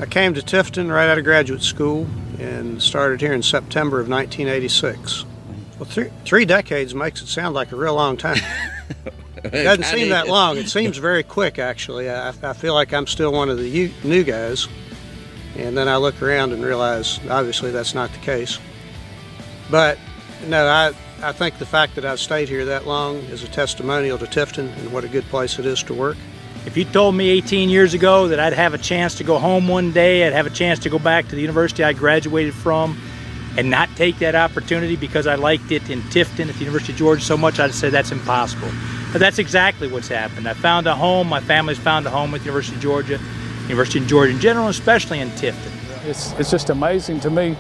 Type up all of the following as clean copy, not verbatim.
I came to Tifton right out of graduate school and started here in September of 1986. Well, three decades makes it sound like a real long time. It doesn't seem that long. It seems very quick, actually. I feel like I'm still one of the new guys. And then I look around and realize, obviously, that's not the case. But, no, I think the fact that I've stayed here that long is a testimonial to Tifton and what a good place it is to work. If you told me 18 years ago that I'd have a chance to go home one day, I'd have a chance to go back to the university I graduated from and not take that opportunity because I liked it in Tifton at the University of Georgia so much, I'd say that's impossible. But that's exactly what's happened. I found a home, my family's found a home with the University of Georgia in general, especially in Tifton. It's just amazing to me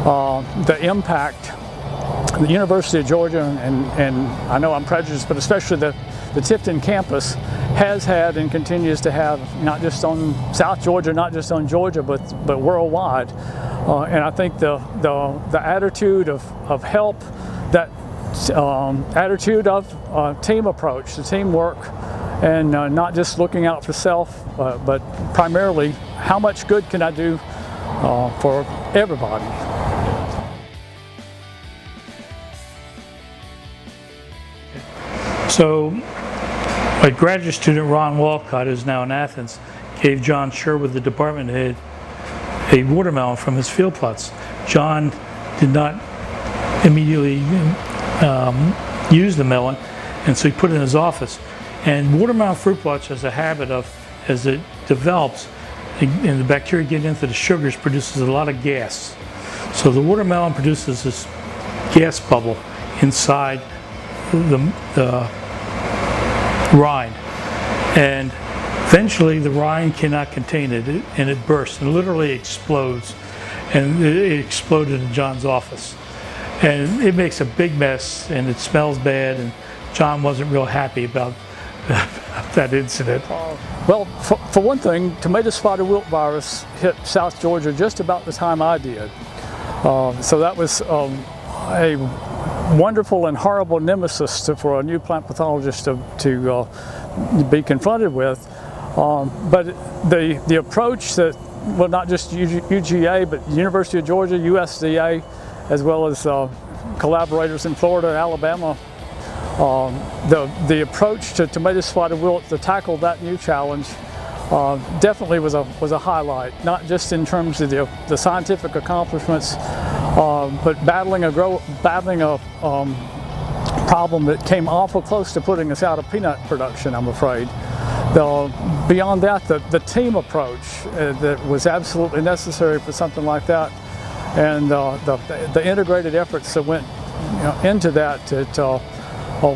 the impact the University of Georgia, and I know I'm prejudiced, but especially the Tifton campus has had and continues to have, not just on South Georgia, not just on Georgia, but worldwide. And I think the attitude of help, that attitude of team approach, the teamwork, and not just looking out for self, but primarily how much good can I do for everybody. So, a graduate student, Ron Walcott, who's now in Athens, gave John Sherwood, the department head, a watermelon from his field plots. John did not immediately use the melon, and so he put it in his office. And watermelon fruit plots has a habit of, as it develops, and the bacteria get into the sugars, produces a lot of gas. So the watermelon produces this gas bubble inside the rind, and eventually the rind cannot contain it, and it bursts and literally explodes, and it exploded in John's office, and it makes a big mess and it smells bad, and John wasn't real happy about that incident. Well, for one thing, tomato spotted wilt virus hit South Georgia just about the time I did, so that was a wonderful and horrible nemesis for a new plant pathologist to be confronted with. But the approach that, well, not just UGA, but University of Georgia, USDA, as well as collaborators in Florida and Alabama, the approach to tomato spotted wilt to tackle that new challenge definitely was a highlight, not just in terms of the scientific accomplishments, but battling a problem that came awful close to putting us out of peanut production, I'm afraid. Beyond that, the team approach that was absolutely necessary for something like that, and the integrated efforts that went into that.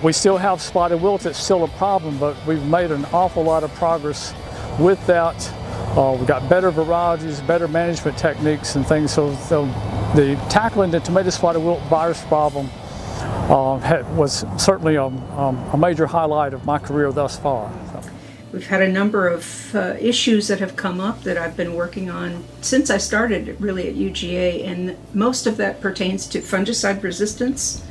We still have spotted wilt, it's still a problem, but we've made an awful lot of progress with that. We've got better varieties, better management techniques and things, so the tackling the tomato spotted wilt virus problem was certainly a major highlight of my career thus far. We've had a number of issues that have come up that I've been working on since I started really at UGA, and most of that pertains to fungicide resistance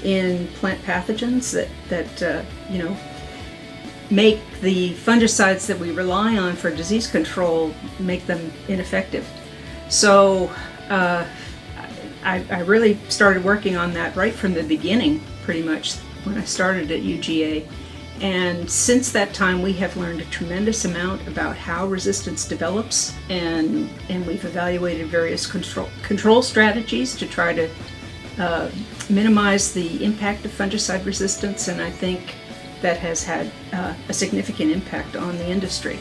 in plant pathogens that make the fungicides that we rely on for disease control, make them ineffective. So I really started working on that right from the beginning, pretty much, when I started at UGA. And since that time, we have learned a tremendous amount about how resistance develops, and we've evaluated various control strategies to try to minimize the impact of fungicide resistance, and I think that has had a significant impact on the industry.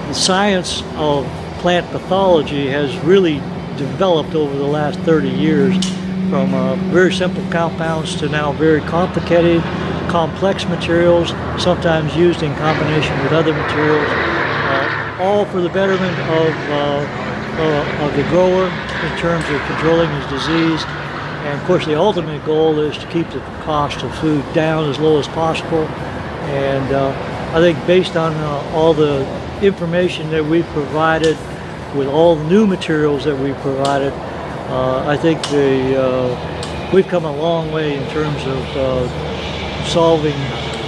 The science of plant pathology has really developed over the last 30 years, from very simple compounds to now very complicated, complex materials, sometimes used in combination with other materials, all for the betterment of the grower in terms of controlling his disease. And of course the ultimate goal is to keep the cost of food down as low as possible. And I think based on all the information that we've provided, with all the new materials that we've provided, I think we've come a long way in terms of solving,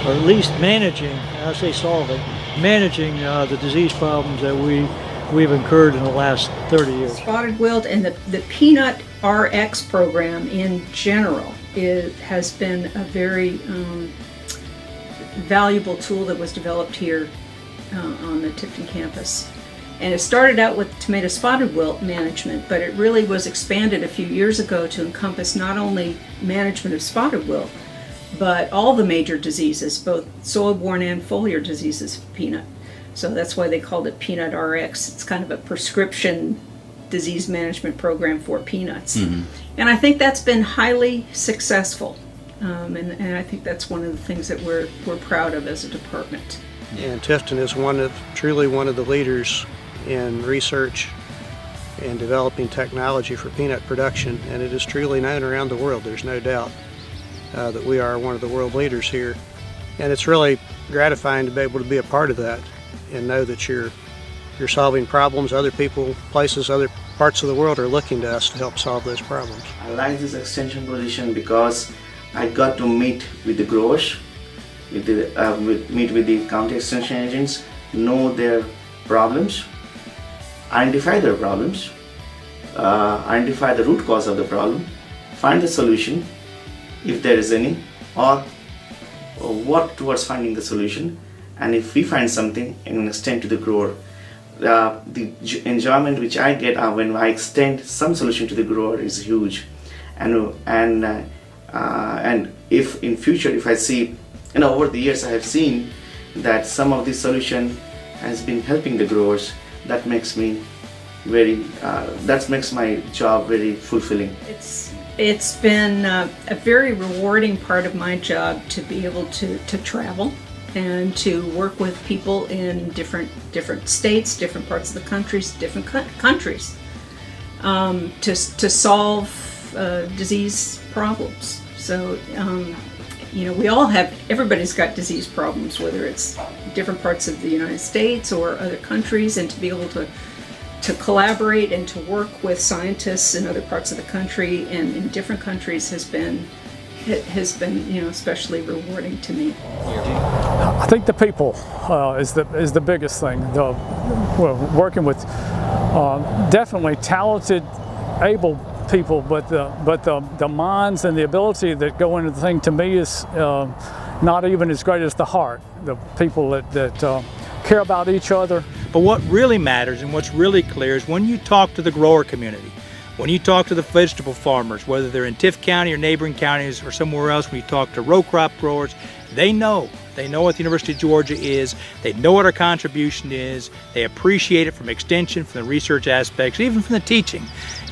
or at least managing, I say solving, managing the disease problems that we we've incurred in the last 30 years. Spotted wilt and the Peanut RX program in general has been a very valuable tool that was developed here on the Tifton campus. And it started out with tomato spotted wilt management, but it really was expanded a few years ago to encompass not only management of spotted wilt, but all the major diseases, both soil-borne and foliar diseases of peanut. So that's why they called it Peanut RX. It's kind of a prescription disease management program for peanuts. And I think that's been highly successful. And I think that's one of the things that we're proud of as a department. And Tifton is truly one of the leaders in research and developing technology for peanut production, and it is truly known around the world. There's no doubt that we are one of the world leaders here, and it's really gratifying to be able to be a part of that and know that you're solving problems. Other people, places, other parts of the world are looking to us to help solve those problems. I like this extension position because I got to meet with the growers, meet with the county extension agents, know their problems, identify their problems, identify the root cause of the problem, find the solution if there is any, or work towards finding the solution. And if we find something and extend to the grower, the enjoyment which I get when I extend some solution to the grower is huge. And if in future, if I see, over the years I have seen that some of this solution has been helping the growers, that makes me that makes my job very fulfilling. It's been a very rewarding part of my job to be able to travel and to work with people in different states, different parts of the countries, different countries, to solve disease problems. So, everybody's got disease problems, whether it's different parts of the United States or other countries, and to be able to collaborate and to work with scientists in other parts of the country and in different countries has been especially rewarding to me. I think the people is the biggest thing. Working with definitely talented, able people, but the minds and the ability that go into the thing, to me, is not even as great as the heart. The people that care about each other. But what really matters and what's really clear is when you talk to the grower community, when you talk to the vegetable farmers, whether they're in Tift County or neighboring counties or somewhere else, when you talk to row crop growers, they know what the University of Georgia is, they know what our contribution is, they appreciate it from extension, from the research aspects, even from the teaching.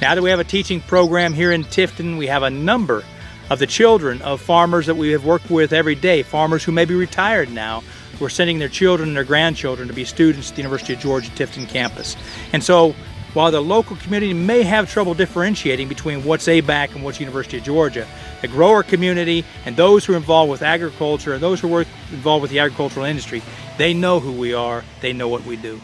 Now that we have a teaching program here in Tifton, we have a number of the children of farmers that we have worked with every day, farmers who may be retired now, who are sending their children and their grandchildren to be students at the University of Georgia Tifton campus. And so, while the local community may have trouble differentiating between what's ABAC and what's University of Georgia, the grower community and those who are involved with agriculture and those who are involved with the agricultural industry, they know who we are, they know what we do.